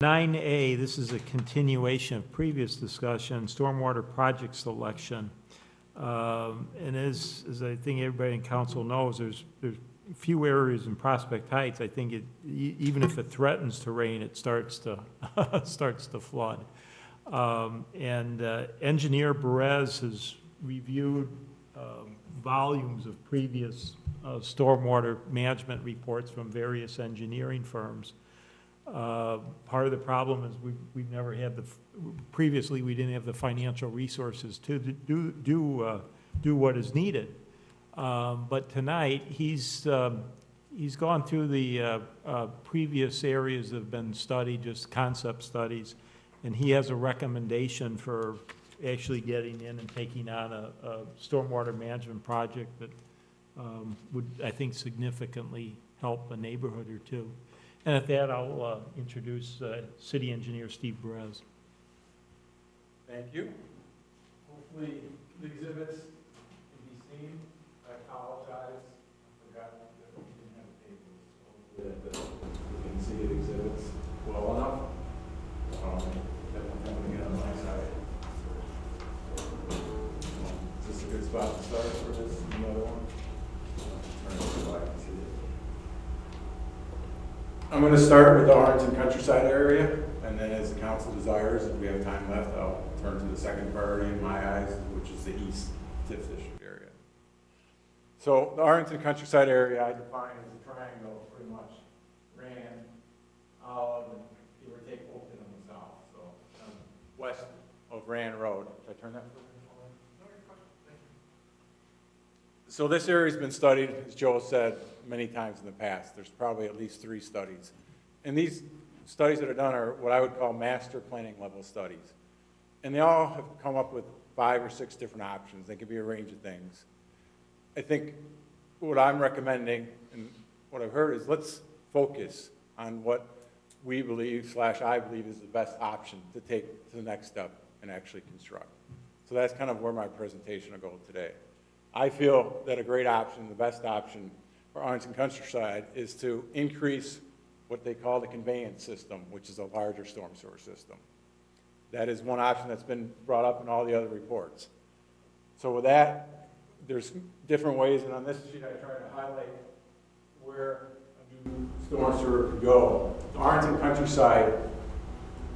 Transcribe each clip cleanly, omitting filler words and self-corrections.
9A, this is a continuation of previous discussion, stormwater project selection. And as I think everybody in council knows, there's a few areas in Prospect Heights, I think even if it threatens to rain, it starts to, starts to flood. Engineer Perez has reviewed volumes of previous stormwater management reports from various engineering firms. Part of the problem is we've never had previously we didn't have the financial resources to do what is needed. But tonight he's gone through the previous areas that have been studied, just concept studies, and he has a recommendation for actually getting in and taking on a stormwater management project that would, I think, significantly help a neighborhood or two. And at that, I'll introduce City Engineer Steve Perez. Thank you. Hopefully the exhibits can be seen. I apologize. I forgot that we didn't have a table. So hopefully you can see the exhibits well enough. Definitely coming in on my side. Is this a good spot to start for this? Another one? Turn it so I can see it. I'm going to start with the Arlington countryside area, and then as the council desires, if we have time left, I'll turn to the second priority in my eyes, which is the East TIF district area. So the Arlington countryside area I define as a triangle, pretty much. Rand, Olive, and give or take Oakton on the south. So west of Rand Road. Should I turn that for a minute? So this area has been studied, as Joe said, many times in the past. There's probably at least 3 studies. And these studies that are done are what I would call master planning level studies. And they all have come up with 5 or 6 different options. They could be a range of things. I think what I'm recommending and what I've heard is let's focus on what we believe / I believe is the best option to take to the next step and actually construct. So that's kind of where my presentation will go today. I feel that a great option, the best option for Arlington countryside is to increase what they call the conveyance system, which is a larger storm sewer system. That is one option that's been brought up in all the other reports. So with that, there's different ways, and on this sheet I try to highlight where a new storm sewer could go. The Arlington countryside,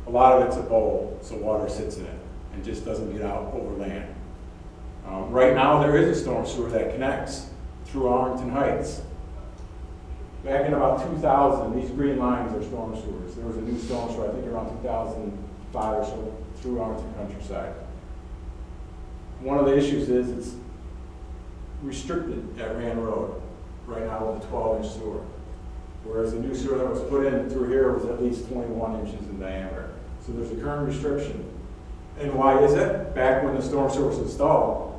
a lot of it's a bowl, so water sits in it and just doesn't get out over land. Right now, there is a storm sewer that connects through Arlington Heights. Back in about 2000, these green lines are storm sewers. There was a new storm sewer, I think around 2005 or so, through Arlington countryside. One of the issues is it's restricted at Rand Road right now with a 12-inch sewer, whereas the new sewer that was put in through here was at least 21 inches in diameter. So there's a current restriction. And why is it? Back when the storm sewer was installed,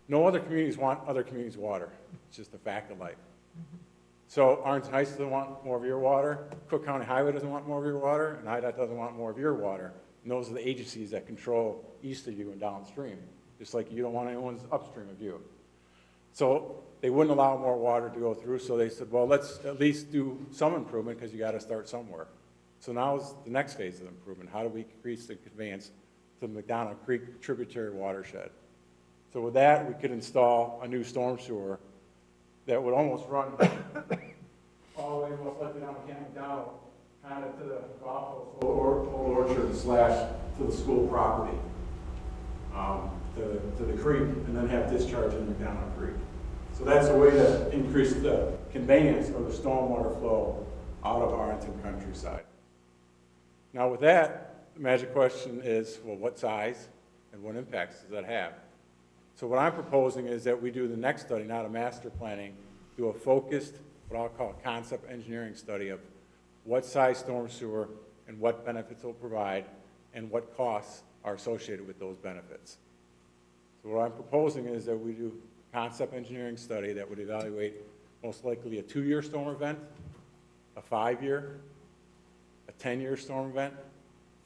no other communities want other communities' water. It's just a fact of life. So Arlington Heights doesn't want more of your water, Cook County Highway doesn't want more of your water, and IDOT doesn't want more of your water. And those are the agencies that control east of you and downstream, just like you don't want anyone's upstream of you. So they wouldn't allow more water to go through, so they said, well, let's at least do some improvement because you got to start somewhere. So now is the next phase of improvement. How do we increase the conveyance to the McDonough Creek tributary watershed? So with that, we could install a new storm sewer that would almost run all the way most likely down Camp McDowell, kind of to the golf Old Orchard / to the school property, to the creek, and then have discharge in McDonough Creek. So that's a way to increase the conveyance or the stormwater flow out of Arlington countryside. Now with that, the magic question is, well, what size and what impacts does that have? So what I'm proposing is that we do the next study, not a master planning, do a focused, what I'll call a concept engineering study of what size storm sewer and what benefits it will provide and what costs are associated with those benefits. So what I'm proposing is that we do a concept engineering study that would evaluate most likely a 2-year storm event, a 5-year, a 10-year storm event,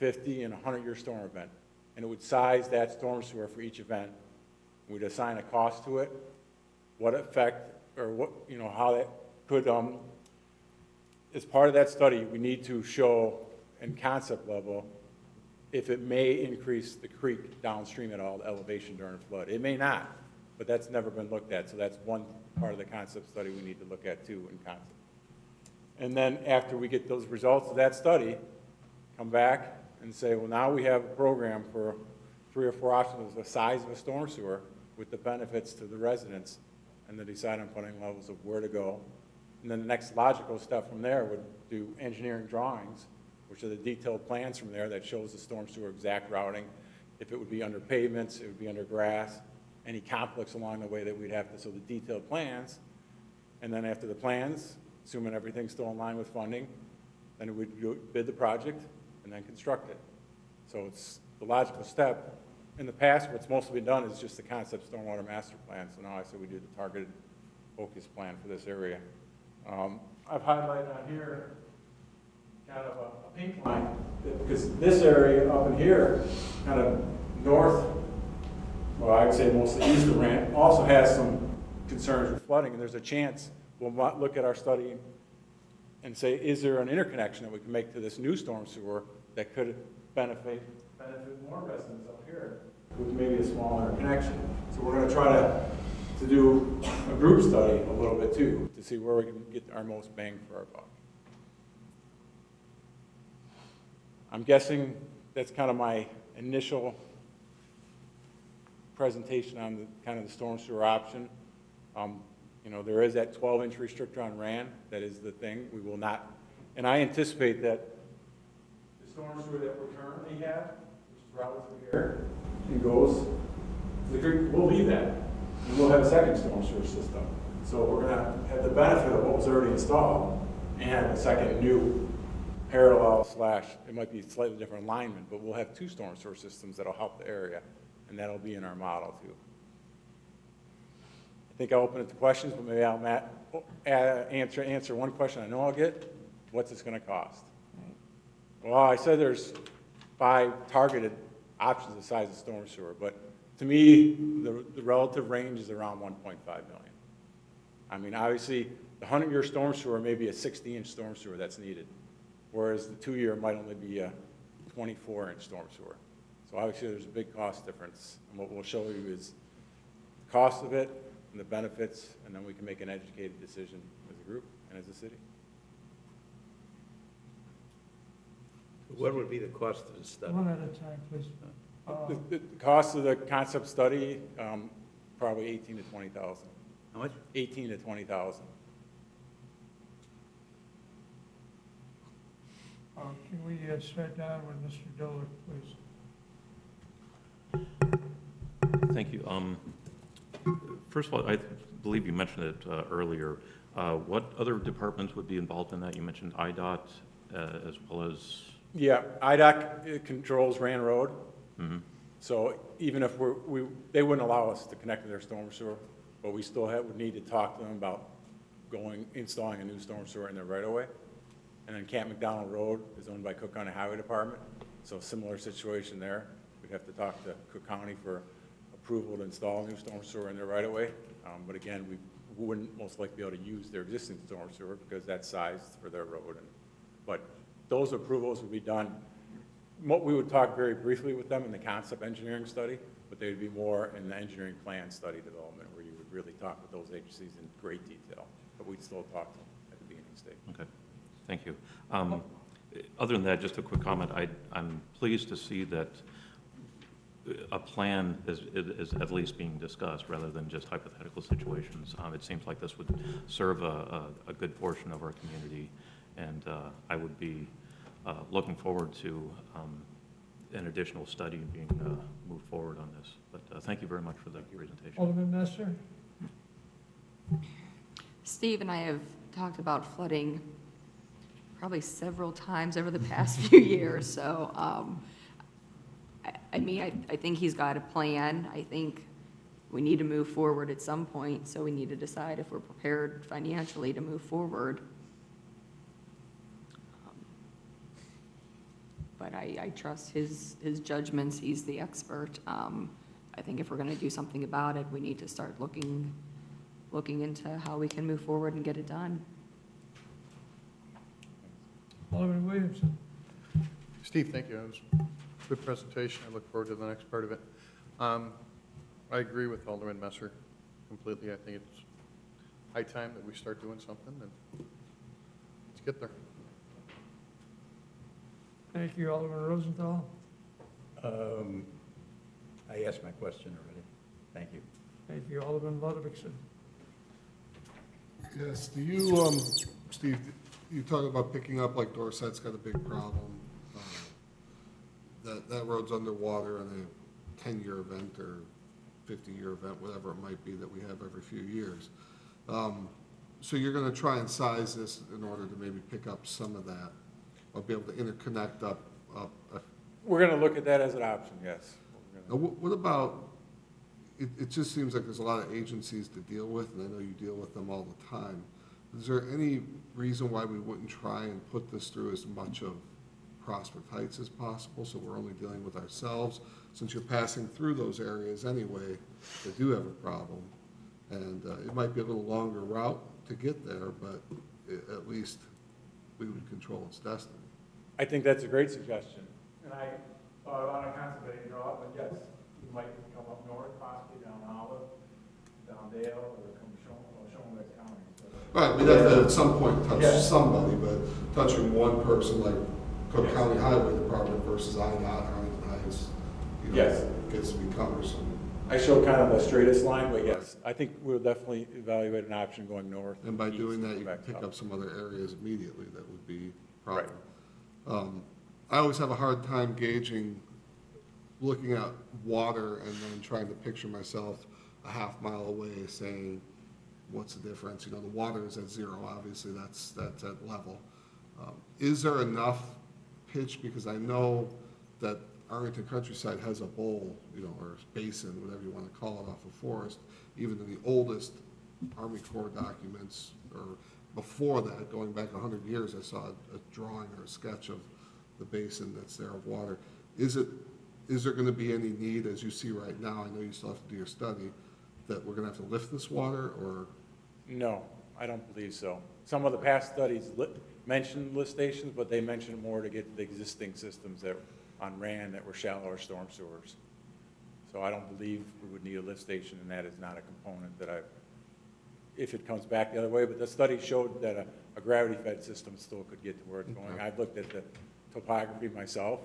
50 and 100-year storm event. And it would size that storm sewer for each event. We'd assign a cost to it, what effect, or what, how that could, as part of that study, we need to show and concept level if it may increase the creek downstream at all, the elevation during a flood. It may not, but that's never been looked at, so that's one part of the concept study we need to look at too in concept. And then after we get those results of that study, come back and say, well, now we have a program for 3 or 4 options, the size of a storm sewer with the benefits to the residents, and then decide on funding levels of where to go. And then the next logical step from there would do engineering drawings, which are the detailed plans from there that shows the storm sewer exact routing. If it would be under pavements, it would be under grass, any conflicts along the way that we'd have to, so the detailed plans. And then after the plans, assuming everything's still in line with funding, then we'd bid the project and then construct it. So it's the logical step. In the past, what's mostly been done is just the concept stormwater master plan. So now I said we do the targeted focus plan for this area. I've highlighted on here kind of a pink line, because this area up in here, kind of north, well, I would say mostly east of Rand, also has some concerns with flooding, and there's a chance we'll look at our study and say, is there an interconnection that we can make to this new storm sewer that could benefit more residents up here with maybe a small interconnection. So we're going to try to do a group study a little bit too, to see where we can get our most bang for our buck. I'm guessing that's kind of my initial presentation on the kind of the storm sewer option. You know, there is that 12-inch restrictor on RAN. That is the thing. We will not, and I anticipate that the storm sewer that we currently have, which is routed through here, and goes to the creek, we'll leave that. And we'll have a second storm sewer system. So we're going to have the benefit of what was already installed and a second new parallel slash, it might be slightly different alignment, but we'll have 2 storm sewer systems that'll help the area, and that'll be in our model too. I think I'll open it to questions, but maybe I'll answer one question I know I'll get. What's this going to cost? Well, I said there's 5 targeted options the size of storm sewer, but to me, the relative range is around 1.5 million. I mean, obviously, the 100-year storm sewer may be a 60-inch storm sewer that's needed, whereas the 2-year might only be a 24-inch storm sewer. So obviously, there's a big cost difference, and what we'll show you is the cost of it and the benefits, and then we can make an educated decision as a group and as a city. What would be the cost of the study? One at a time, please. The cost of the concept study, probably 18 to 20,000. How much? 18 to 20,000. Can we start down with Mr. Diller, please? Thank you. First of all, I believe you mentioned it earlier. What other departments would be involved in that? You mentioned IDOT as well as... Yeah, IDOT controls Rand Road. Mm-hmm. So even if they wouldn't allow us to connect to their storm sewer, but we still would need to talk to them about installing a new storm sewer in their right of way. And then Camp McDonald Road is owned by Cook County Highway Department. So similar situation there. We'd have to talk to Cook County for approval to install a new storm sewer in their right of way. But again, we wouldn't most likely be able to use their existing storm sewer because that's sized for their road. But those approvals would be done. We would talk very briefly with them in the concept engineering study, but they would be more in the engineering plan study development where you would really talk with those agencies in great detail. But we'd still talk to them at the beginning stage. Okay, thank you. Other than that, just a quick comment. I'm pleased to see that a plan is at least being discussed rather than just hypothetical situations. It seems like this would serve a good portion of our community, and I would be looking forward to an additional study being moved forward on this. But thank you very much for the presentation. Alderman Messer? Steve and I have talked about flooding probably several times over the past few years. So, I mean, I think he's got a plan. I think we need to move forward at some point. So we need to decide if we're prepared financially to move forward. But I trust his judgments. He's the expert. I think if we're going to do something about it, we need to start looking into how we can move forward and get it done. Alderman Williamson? Steve, thank you. It was a good presentation. I look forward to the next part of it. I agree with Alderman Messer completely. I think it's high time that we start doing something, and let's get there. Thank you, Alderman Rosenthal. I asked my question already. Thank you. Thank you, Alderman Ludwigson. Yes, do you, Steve, you talk about picking up, like Dorset's got a big problem. That road's underwater on a 10-year event or 50-year event, whatever it might be that we have every few years. So you're gonna try and size this in order to maybe pick up some of that, or be able to interconnect up. We're going to look at that as an option, yes. Now, what about, it just seems like there's a lot of agencies to deal with, and I know you deal with them all the time. Is there any reason why we wouldn't try and put this through as much of Prospect Heights as possible, so we're only dealing with ourselves, since you're passing through those areas anyway that do have a problem? And it might be a little longer route to get there, but at least we would control its destiny. I think that's a great suggestion. And I thought about a conservation route, but yes, you might come up north, possibly down Olive, down Dale, or come Shoals County. Right, we'd have to at some point Yeah. touch somebody, but touching one person like Cook County Highway Department versus IDOT, Arlington Heights, you know, Yes. gets to be cumbersome. I show kind of the straightest line, but yes, I think we'll definitely evaluate an option going north. And by east, doing that, and you back can pick up some other areas immediately that would be Right. problem. I always have a hard time gauging, looking at water and then trying to picture myself a half mile away saying, what's the difference? You know, the water is at zero, obviously, that's at level. Is there enough pitch? Because I know that Arlington Countryside has a bowl, you know, or basin, whatever you want to call it, off of Forest. Even in the oldest Army Corps documents, or before that, going back 100 years, I saw a drawing or a sketch of the basin that's there of water. Is there going to be any need, as you see right now, I know you still have to do your study, that we're going to have to lift this water, or? No, I don't believe so. Some of the past studies mentioned lift stations, but they mentioned more to get to the existing systems that on RAN that were shallower storm sewers. So I don't believe we would need a lift station, and that is not a component that if it comes back the other way, but the study showed that a gravity-fed system still could get to where it's going. Okay. I've looked at the topography myself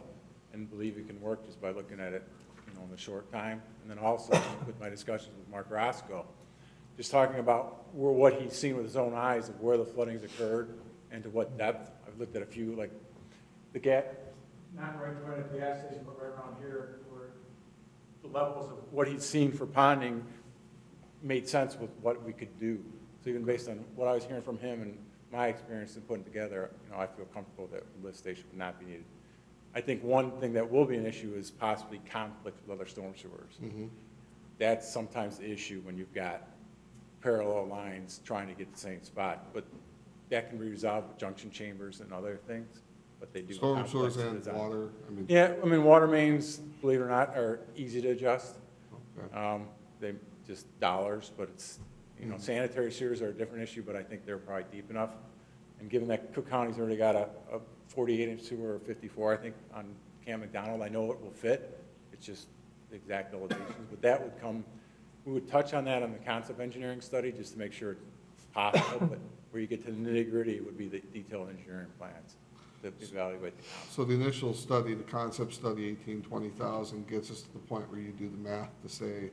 and believe it can work just by looking at it, you know, in the short time. And then also with my discussions with Mark Roscoe, just talking about what he's seen with his own eyes of where the floodings occurred and to what depth. I've looked at a few, like the gap, not right at the gas station, but right around here, where the levels of what he's seen for ponding made sense with what we could do. So even based on what I was hearing from him and my experience in putting together, you know, I feel comfortable that a lift station would not be needed. I think one thing that will be an issue is possibly conflict with other storm sewers. Mm-hmm. That's sometimes the issue when you've got parallel lines trying to get the same spot. But that can be resolved with junction chambers and other things, but they do. Storm complex sewers and design. water, I mean. Yeah, I mean, water mains, believe it or not, are easy to adjust. Okay. They just dollars, but it's, you know, sanitary sewers are a different issue, but I think they're probably deep enough. And given that Cook County's already got a 48-inch sewer or 54, I think, on Camp McDonald, I know it will fit. It's just the exact elevations, but that would come, we would touch on that on the concept engineering study just to make sure it's possible, but where you get to the nitty-gritty would be the detailed engineering plans to evaluate the concept. So the initial study, the concept study, 18, 20,000, gets us to the point where you do the math to say,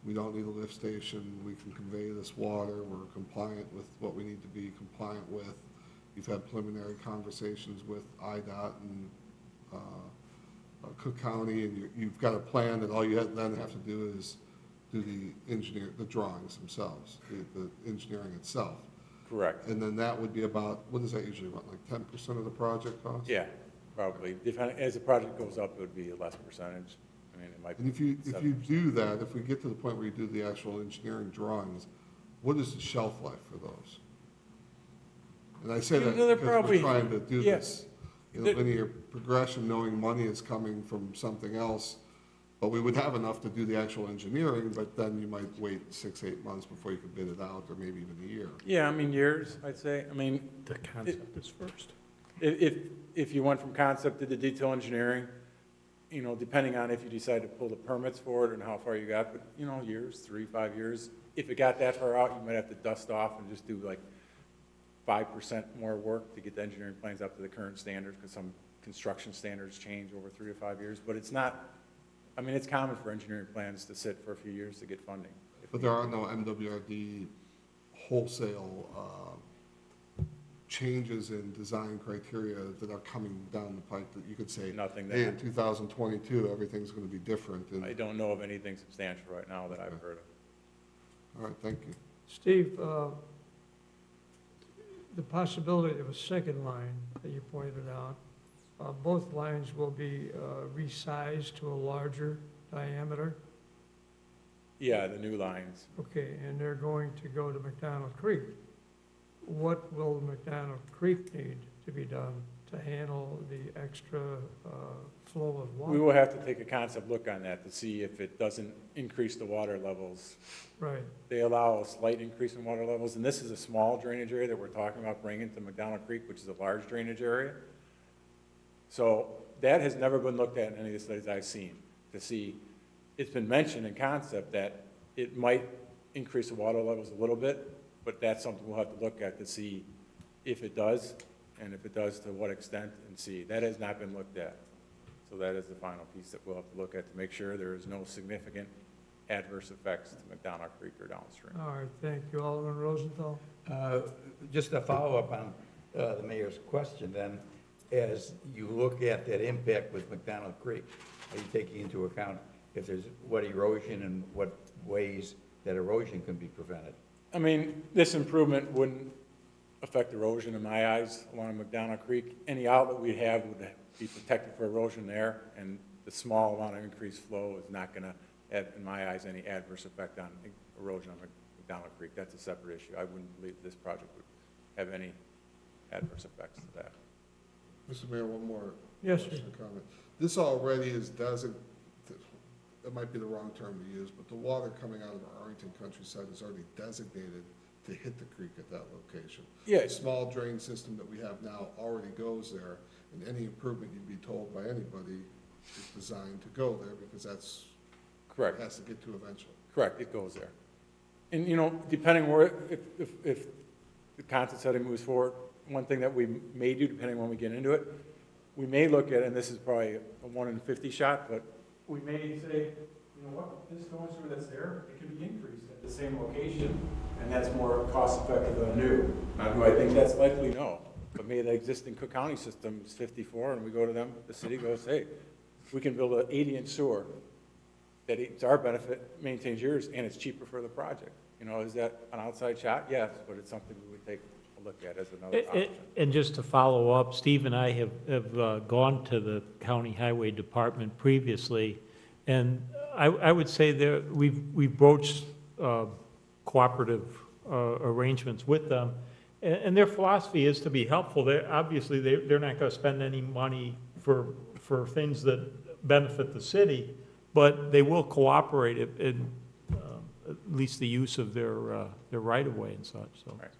we don't need a lift station, we can convey this water, we're compliant with what we need to be compliant with. You've had preliminary conversations with IDOT and Cook County, and you've got a plan that all you then have to do is do the drawings themselves, the engineering itself. Correct. And then that would be about, what is that usually, about like 10% of the project cost? Yeah, probably. Depending, as the project goes up, it would be a less percentage. I mean, it might be. And if you 7%. do that, if we get to the point where you do the actual engineering drawings, what is the shelf life for those? And I say that You know, they're because probably- we're trying to do yeah. this in a linear progression, knowing money is coming from something else. But we would have enough to do the actual engineering, but then you might wait 6-8 months before you could bid it out, or maybe even a year. Yeah, I mean, years, I'd say. I mean, The concept is first. If you went from concept to the detail engineering, you know, depending on if you decide to pull the permits for it and how far you got, but, you know, years, 3, 5 years. If it got that far out, you might have to dust off and just do like 5% more work to get the engineering plans up to the current standards, because some construction standards change over 3 to 5 years. But it's not, I mean, it's common for engineering plans to sit for a few years to get funding. But there are no MWRD wholesale changes in design criteria that are coming down the pipe that you could say, Nothing hey, that, in 2022, everything's going to be different. And, I don't know of anything substantial right now that I've heard of. all right, thank you. Steve, the possibility of a second line that you pointed out, both lines will be resized to a larger diameter. Yeah, the new lines. Okay, and they're going to go to McDonald Creek. What will McDonald Creek need to be done to handle the extra flow of water? We will have to take a concept look on that to see if it doesn't increase the water levels. Right, They allow a slight increase in water levels, and this is a small drainage area that we're talking about bringing to McDonald Creek, which is a large drainage area. So that has never been looked at in any of the studies I've seen, to see, it's been mentioned in concept that it might increase the water levels a little bit, but that's something we'll have to look at to see if it does, and if it does, to what extent, and see. That has not been looked at. So that is the final piece that we'll have to look at to make sure there is no significant adverse effects to McDonald Creek or downstream. all right, thank you. Alderman Rosenthal? Just a follow-up on the mayor's question then, as you look at that impact with McDonald Creek, are you taking into account if there's what erosion and what ways that erosion can be prevented? I mean, this improvement wouldn't affect erosion in my eyes along McDonald Creek. Any outlet we have would be protected for erosion there, and the small amount of increased flow is not gonna have, in my eyes, any adverse effect on erosion on McDonald Creek. That's a separate issue. I wouldn't believe this project would have any adverse effects to that. Mr. Mayor, one more Yes, sir. question or comment. This already is it might be the wrong term to use, but the water coming out of our Arlington countryside is already designated to hit the creek at that location. Yeah. The small drain system that we have now already goes there, and any improvement you'd be told by anybody is designed to go there, because that's, Correct. it has to get to eventually. Correct, it goes there. And, you know, depending where, if the concept study moves forward, one thing that we may do, depending when we get into it, we may look at, and this is probably a 1 in 50 shot, but we may say, you know what, this going through that's there, it can be increased at the same location, and that's more cost effective than new. Now, do I think that's likely? No. But maybe the existing Cook County system is 54, and we go to them, the city goes, hey, we can build an 80-inch sewer that it's our benefit, maintains yours, and it's cheaper for the project. You know, is that an outside shot? Yes, but it's something we would take a look at as another option. And just to follow up, Steve and I have gone to the county highway department previously, and I would say there, we've broached cooperative arrangements with them, and their philosophy is to be helpful. Obviously, they're not going to spend any money for things that benefit the city, but they will cooperate in at least the use of their right-of-way and such, so. Right.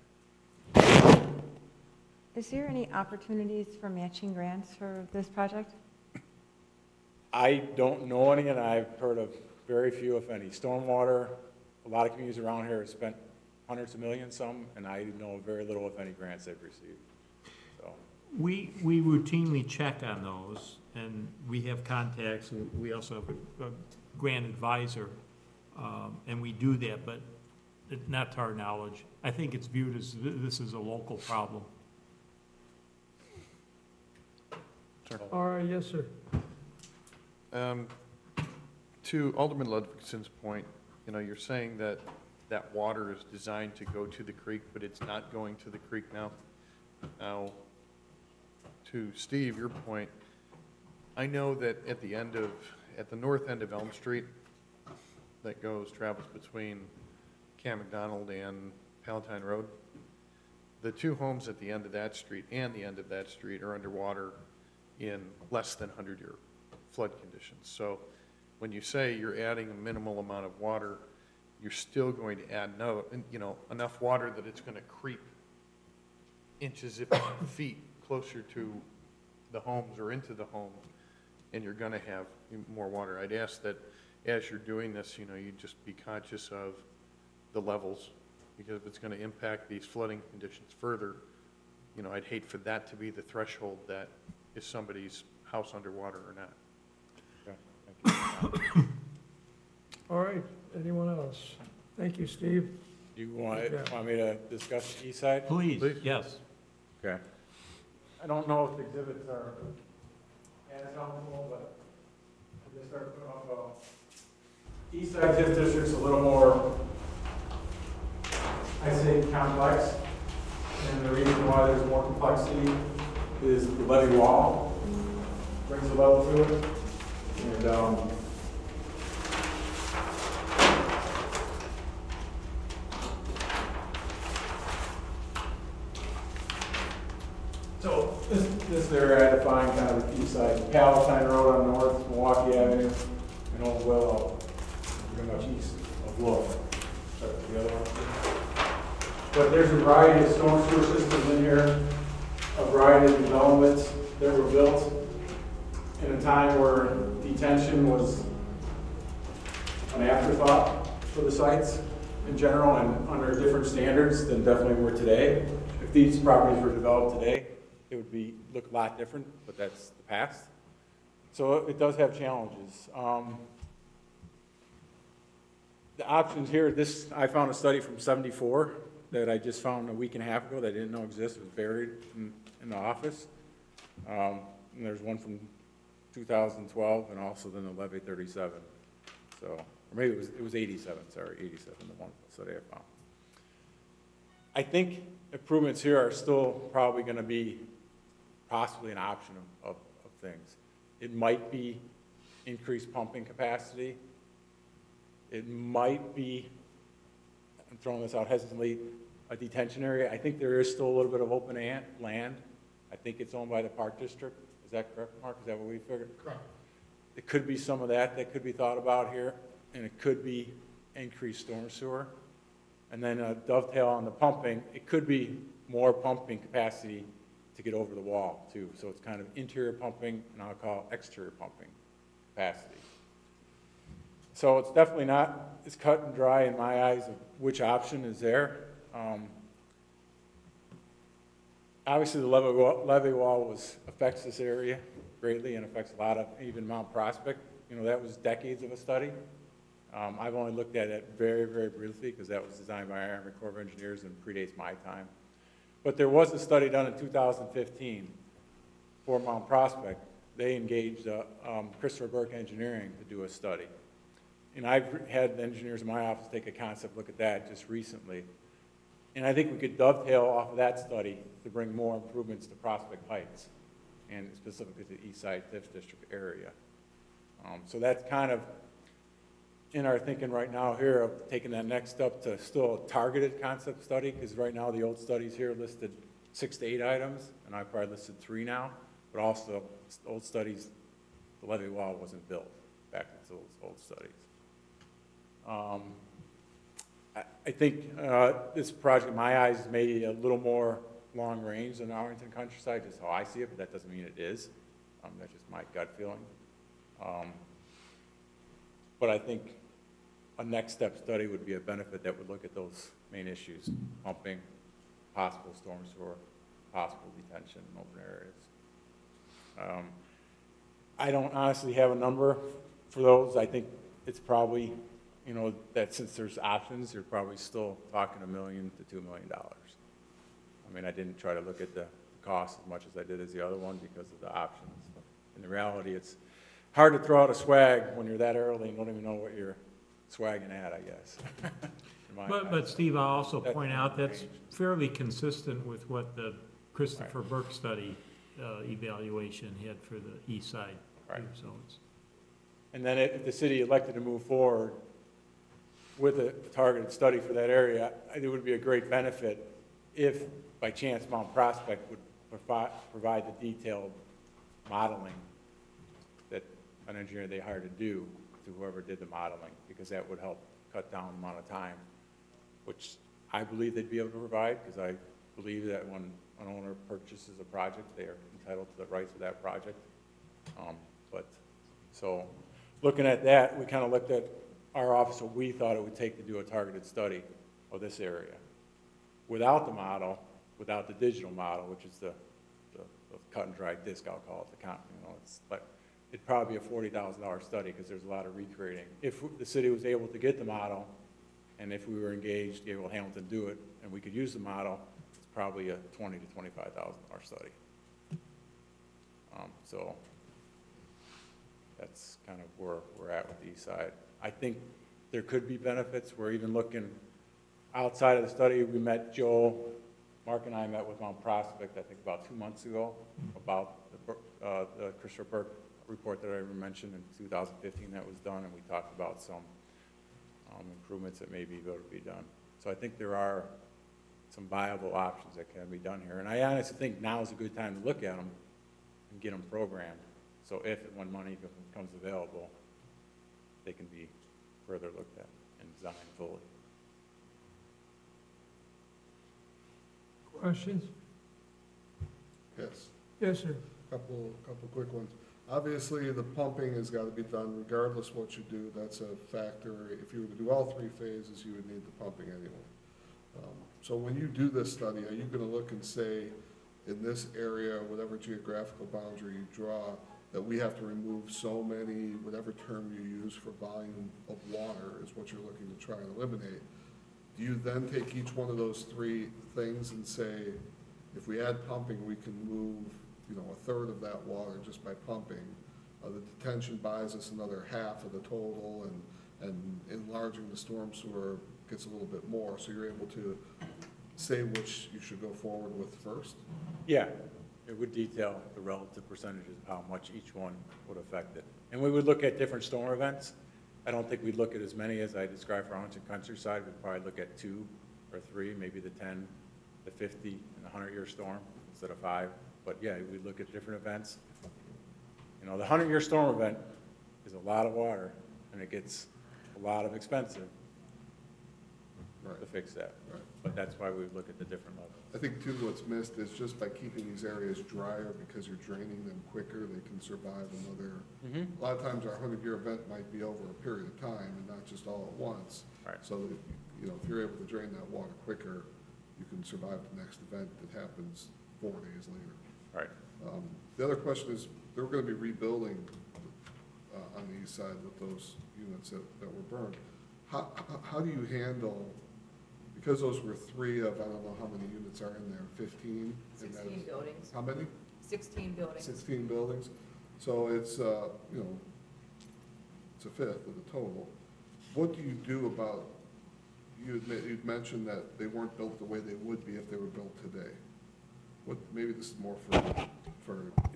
Is there any opportunities for matching grants for this project? I don't know any, and I've heard of very few, if any. Stormwater, a lot of communities around here have spent hundreds of millions, some, and I know very little, if any, grants they've received. So, We routinely check on those, and we have contacts, and we also have a grant advisor, and we do that, but not to our knowledge. I think it's viewed as, this is a local problem. All right, yes, sir. To Alderman Ludvigson's point, you know, you're saying that that water is designed to go to the creek, but it's not going to the creek now. Now, to Steve, your point, I know that at the north end of Elm Street, that travels between Cam McDonald and Palatine Road, the two homes at the end of that street and the end of that street are underwater in less than 100-year flood conditions. So when you say you're adding a minimal amount of water, you're still going to add enough water that it's going to creep inches, if not feet, closer to the homes or into the homes, and you're gonna have more water. I'd ask that as you're doing this, you know, you just be conscious of the levels, because if it's gonna impact these flooding conditions further, you know, I'd hate for that to be the threshold that is somebody's house underwater or not. Okay, thank you. All right, anyone else? Thank you, Steve. You want Yeah. me to discuss the east side? Please, Please. yes. Okay. I don't know if the exhibits are as helpful, but I'll just start putting up east side TIF district's a little more, I say, complex. And the reason why there's more complexity is the levee wall brings a level to it. And, so this area I define kind of the east side, Palatine Road on north, Milwaukee Avenue, and Old Willow, pretty much east of Wolf. That's the other one. But there's a variety of storm sewer systems in here, a variety of developments that were built in a time where detention was an afterthought for the sites in general and under different standards than definitely were today. If these properties were developed today, it would look a lot different, but that's the past. So it does have challenges. The options here, I found a study from '74 that I just found a week and a half ago that I didn't know existed. It was buried in the office. And there's one from 2012 and also then the Levy 37. So, or maybe it was 87, sorry, 87, the one study I found. I think improvements here are still probably going to be possibly an option of things. It might be increased pumping capacity. It might be, I'm throwing this out hesitantly, a detention area. I think there is still a little bit of open land. I think it's owned by the Park District. Is that correct, Mark? Is that what we figured? Correct. It could be some of that could be thought about here, and it could be increased storm sewer. And then a dovetail on the pumping, it could be more pumping capacity to get over the wall too. So it's kind of interior pumping, and I'll call exterior pumping capacity. So it's definitely not as cut and dry in my eyes of which option is there. Obviously, the levee wall affects this area greatly and affects a lot of, even Mount Prospect. You know, that was decades of a study. I've only looked at it very, very briefly because that was designed by Army Corps of Engineers and predates my time. But there was a study done in 2015 for Mount Prospect. They engaged Christopher Burke Engineering to do a study. And I've had engineers in my office take a concept look at that just recently. And I think we could dovetail off of that study to bring more improvements to Prospect Heights and specifically to the East Side TIF District area. So that's kind of in our thinking right now here of taking that next step to still a targeted concept study, because right now the old studies here listed 6 to 8 items, and I probably listed 3 now, but also old studies, the levee wall wasn't built back in those old studies. I think this project, in my eyes, is maybe a little more long range than Arlington Countryside, just how I see it, but that doesn't mean it is. That's just my gut feeling. But I think a next step study would be a benefit that would look at those main issues: pumping, possible storm sewer, possible detention in open areas. I don't honestly have a number for those. I think it's probably, you know, that since there's options, you're probably still talking $1 million to $2 million. I mean, I didn't try to look at the cost as much as I did as the other one because of the options. In the reality, it's hard to throw out a swag when you're that early and don't even know what you're swagging at, I guess. But Steve, I'll also point out that's fairly consistent with what the Christopher Burke study evaluation had for the east side. Right. So it's, and then if the city elected to move forward with a targeted study for that area, it would be a great benefit if, by chance, Mount Prospect would provide the detailed modeling that an engineer they hired to do to whoever did the modeling, because that would help cut down the amount of time, which I believe they'd be able to provide, because I believe that when an owner purchases a project, they are entitled to the rights of that project. So, looking at that, we kind of looked at our office, what we thought it would take to do a targeted study of this area. Without the model, without the digital model, which is the cut and dry disc, I'll call it, but it'd probably be a $40,000 study because there's a lot of recreating. If the city was able to get the model, and if we were engaged, able Hamilton do it, and we could use the model, it's probably a $20,000 to $25,000 study. So that's kind of where we're at with the east side. I think there could be benefits. We're even looking outside of the study. We met Joel, Mark and I met with Mount Prospect, I think about 2 months ago, about the Christopher Burke report that I mentioned in 2015 that was done, and we talked about some improvements that may be able to be done. So I think there are some viable options that can be done here. And I honestly think now is a good time to look at them and get them programmed. So if and when money becomes available, they can be further looked at and designed fully. Questions? Yes. Yes, sir. Couple quick ones. Obviously, the pumping has got to be done regardless what you do. That's a factor. If you were to do all 3 phases, you would need the pumping anyway. So when you do this study, are you going to look and say, in this area, whatever geographical boundary you draw, that we have to remove so many, whatever term you use for volume of water is what you're looking to try and eliminate? Do you then take each one of those 3 things and say, if we add pumping, we can move, you know, a third of that water just by pumping? The detention buys us another half of the total, and enlarging the storm sewer gets a little bit more, so you're able to say which you should go forward with first? Yeah, it would detail the relative percentages of how much each one would affect it. And we would look at different storm events. I don't think we'd look at as many as I described for Arlington Countryside. We'd probably look at 2 or 3, maybe the 10, the 50, and the 100-year storm instead of 5. But yeah, we'd look at different events. You know, the 100-year storm event is a lot of water, and it gets a lot of expensive to fix that. Right. But that's why we would look at the different levels. I think too, what's missed is just by keeping these areas drier, because you're draining them quicker, they can survive another. A lot of times our 100-year event might be over a period of time and not just all at once. Right. So that, you know, if you're able to drain that water quicker, you can survive the next event that happens 4 days later. Right. The other question is, they're going to be rebuilding on the east side with those units that were burned. How do you handle, because those were 3 of, I don't know how many units are in there, 15? 16 buildings. How many? 16 buildings. 16 buildings. So it's, you know, it's a fifth of the total. What do you do about, you'd mentioned that they weren't built the way they would be if they were built today. What, maybe this is more for.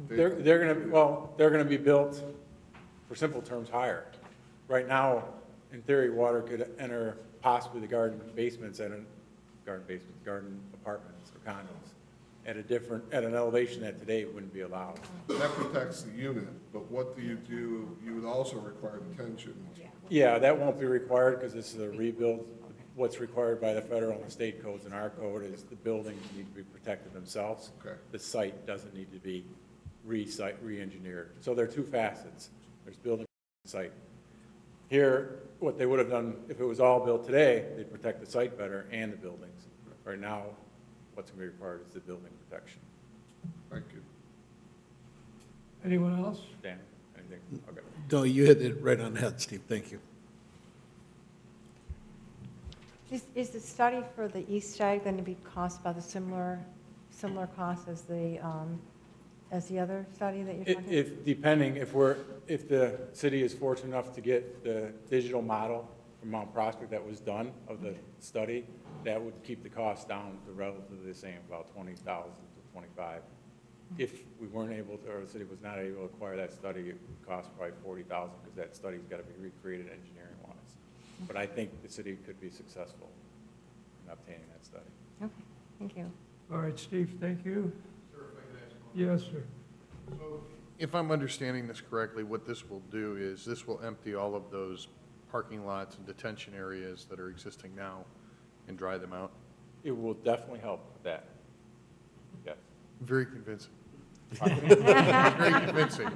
They're gonna be built, for simple terms, higher. Right now, in theory, water could enter possibly the garden apartments or condos at an elevation that today wouldn't be allowed. That protects the unit, but what do? You would also require detention. Yeah, that won't be required because this is a rebuild. What's required by the federal and the state codes and our code is the buildings need to be protected themselves. Okay. The site doesn't need to be re-engineered. So there are 2 facets. There's building and site. Here, what they would have done, if it was all built today, they'd protect the site better and the buildings. Right now, what's going to be required is the building protection. Thank you. Anyone else? Dan, anything? Okay. No, you hit it right on the head, Steve, thank you. Is the study for the east side going to be cost about the similar cost as the other study that you're talking about? If the city is fortunate enough to get the digital model from Mount Prospect that was done of the study, that would keep the cost down to relatively the same, about $20,000 to $25,000. If we weren't able to, or the city was not able to acquire that study, it would cost probably $40,000 because that study's got to be recreated engineering-wise. But I think the city could be successful in obtaining that study. Okay, thank you. All right, Steve, thank you. Sir, if I could ask one. Yes, sir. So, if I'm understanding this correctly, what this will do is this will empty all of those parking lots and detention areas that are existing now and dry them out? It will definitely help with that. Yes. Very convincing. Very convincing.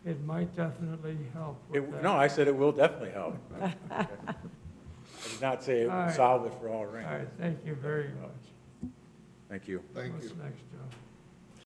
It might definitely help with that. No, I said it will definitely help. I did not say it All will right. solve it for all All range. right, thank you very much. Thank you. Thank What's you. next, Joe?